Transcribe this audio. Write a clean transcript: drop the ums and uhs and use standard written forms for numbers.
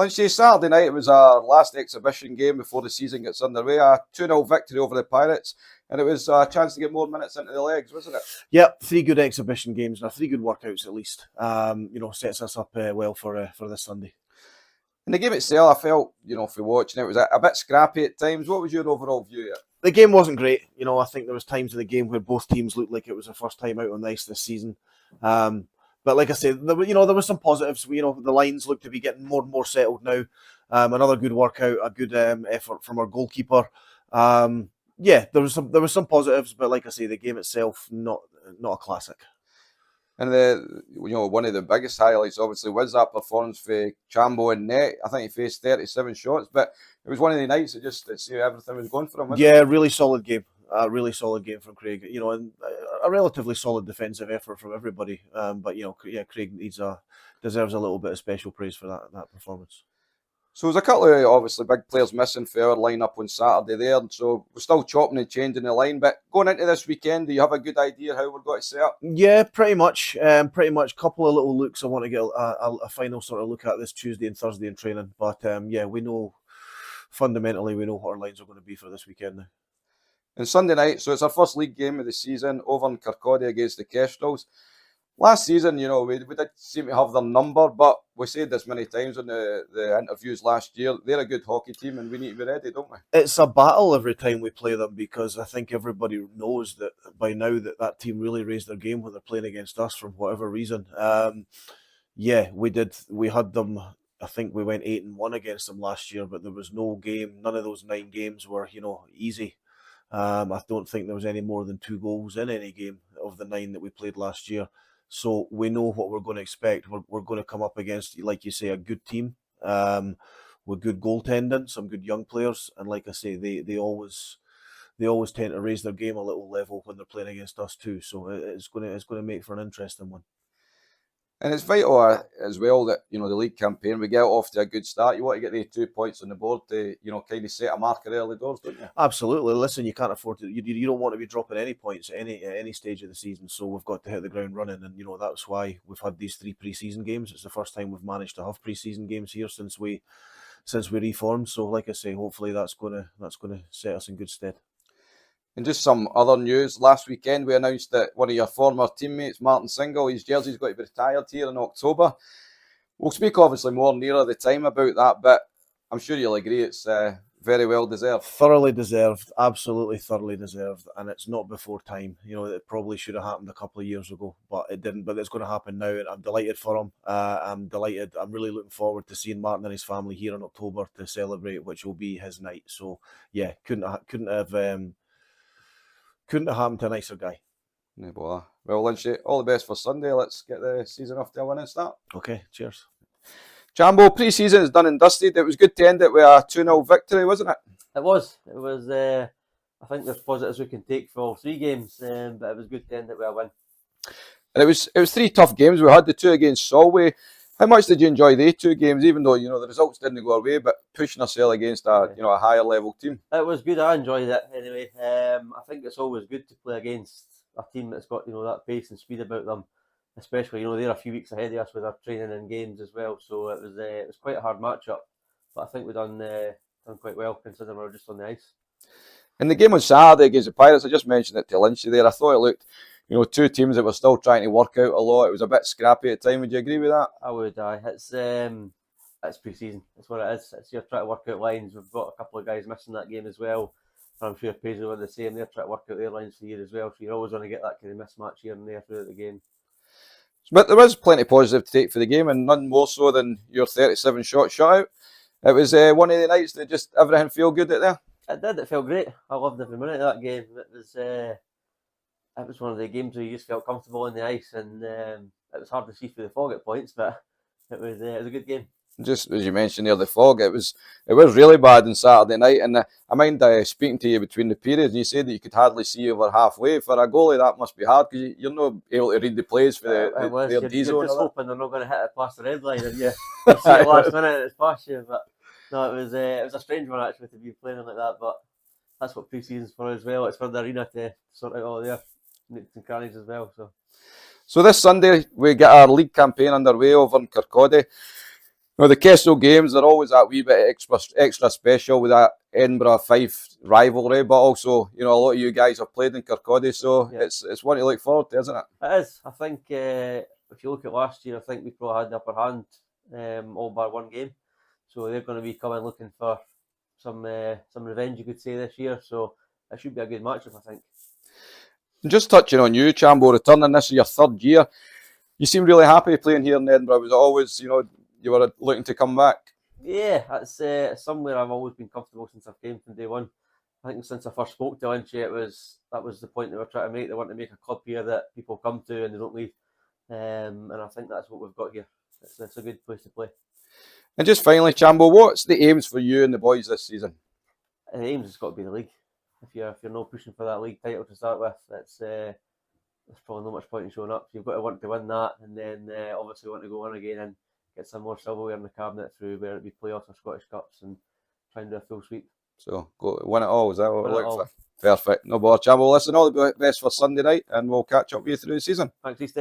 Lynchy, Saturday night, it was our last exhibition game before the season gets underway. A 2-0 victory over the Pirates, and it was a chance to get more minutes into the legs, wasn't it? Yep, 3 good exhibition games and 3 good workouts at least. Sets us up well for this Sunday. In the game itself, I felt, if you're watching it, was a bit scrappy at times. What was your overall view of it? The game wasn't great. I think there was times in the game where both teams looked like it was their first time out on the ice this season. But like I said, there were some positives. The lines look to be getting more and more settled now. Another good workout, a good effort from our goalkeeper. There was some positives, but like I say, the game itself not a classic. And one of the biggest highlights obviously was that performance for Chambo in net. I think he faced 37 shots, but it was one of the nights that just everything was going for him. Yeah, really solid game. Really solid game from Craig. And a relatively solid defensive effort from everybody. Craig deserves a little bit of special praise for that performance. So there's a couple of obviously big players missing for our lineup on Saturday there, and so we're still chopping and changing the line. But going into this weekend, do you have a good idea how we're going to set up? Yeah, pretty much. Couple of little looks I want to get a final sort of look at this Tuesday and Thursday in training. But we know fundamentally what our lines are going to be for this weekend now. And Sunday night, so it's our first league game of the season over in Kirkcaldy against the Kestrels. Last season, we did seem to have their number, but we said this many times in the interviews last year, they're a good hockey team and we need to be ready, don't we? It's a battle every time we play them because I think everybody knows that by now that team really raised their game when they're playing against us for whatever reason. We did. We had them, I think we went 8-1 against them last year, but there was no game, none of those 9 games were, easy. I don't think there was any more than 2 goals in any game of the 9 that we played last year. So we know what we're going to expect. We're going to come up against, like you say, a good team with good goaltending, some good young players, and like I say, they always tend to raise their game a little level when they're playing against us too. So it's going to make for an interesting one. And it's vital as well that, the league campaign, we get off to a good start. You want to get the 2 points on the board to, kind of set a marker early doors, don't you? Absolutely. Listen, you can't afford to, you don't want to be dropping any points at any stage of the season. So we've got to hit the ground running. And, that's why we've had these 3 pre-season games. It's the first time we've managed to have pre-season games here since we reformed. So like I say, hopefully that's going to set us in good stead. And just some other news. Last weekend, we announced that one of your former teammates, Martin Single, his jersey's got to be retired here in October. We'll speak obviously more nearer the time about that, but I'm sure you'll agree it's very well deserved. Thoroughly deserved, absolutely thoroughly deserved, and it's not before time. It probably should have happened a couple of years ago, but it didn't. But it's going to happen now, and I'm delighted for him. I'm delighted. I'm really looking forward to seeing Martin and his family here in October to celebrate, which will be his night. So yeah, couldn't have happened to a nicer guy. No bother. Well, Lynchy, all the best for Sunday. Let's get the season off to a winning start. Okay, cheers. Chambo, pre-season is done and dusted. It was good to end it with a 2-0 victory, wasn't it? It was. I think there's positives we can take for all 3 games, but it was good to end it with a win. And it was 3 tough games. We had the 2 against Solway. How much did you enjoy the 2 games, even though, the results didn't go our way, but pushing ourselves against a higher level team? It was good. I enjoyed it anyway. I think it's always good to play against a team that's got, that pace and speed about them, especially, they're a few weeks ahead of us with our training and games as well. So it was quite a hard matchup, but I think we've done quite well considering we were just on the ice. In the game on Saturday against the Pirates, I just mentioned it to Lynchy there. I thought it looked, 2 teams that were still trying to work out a lot. It was a bit scrappy at the time. Would you agree with that? I would. It's pre-season. That's what it is. It's you're trying to work out lines. We've got a couple of guys missing that game as well. I'm sure Paisley were the same. They're trying to work out their lines for the year as well. So you're always going to get that kind of mismatch here and there throughout the game. But there was plenty positive to take for the game, and none more so than your 37-shot shutout. It was one of the nights that just everything felt good out there. It did. It felt great. I loved every minute of that game. It was one of the games where you just felt comfortable on the ice, and it was hard to see through the fog at points, but it was a good game. Just as you mentioned there, the fog, it was really bad on Saturday night, and I mind speaking to you between the periods, and you said that you could hardly see over halfway. For a goalie, that must be hard, because you're not able to read the plays for their D zone. You're just hoping they're not going to hit it past the red line, and you see it last minute and it's past you. But no, it was a strange one actually to be playing like that, but that's what pre-season's for as well. It's for the arena to sort out all their nooks and crannies as well. So this Sunday, we get our league campaign underway over in Kirkcaldy. Now, the Kessel games are always that wee bit extra special with that Edinburgh-Fife rivalry, but also, a lot of you guys have played in Kirkcaldy, so it's one to look forward to, isn't it? It is. I think if you look at last year, I think we probably had the upper hand all bar one game. So they're going to be coming looking for some revenge, you could say, this year. So it should be a good matchup, I think. And just touching on you, Chambo, returning this is your third year. You seem really happy playing here in Edinburgh. Was it always, you were looking to come back? Yeah, that's somewhere I've always been comfortable since I came from day one. I think since I first spoke to Lynch, that was the point they were trying to make. They want to make a club here that people come to and they don't leave. And I think that's what we've got here. It's a good place to play. And just finally, Chambo, what's the aims for you and the boys this season? The aims has got to be the league. If you're not pushing for that league title to start with, there's probably not much point in showing up. So you've got to want to win that, and then obviously want to go on again and get some more silverware in the cabinet through whether it be playoffs or Scottish Cups and try and do a full sweep. So go win it all. Is that what Win we're it looking all. for? Perfect. No bother, Chambo. Listen, all the best for Sunday night, and we'll catch up with you through the season. Thanks, East.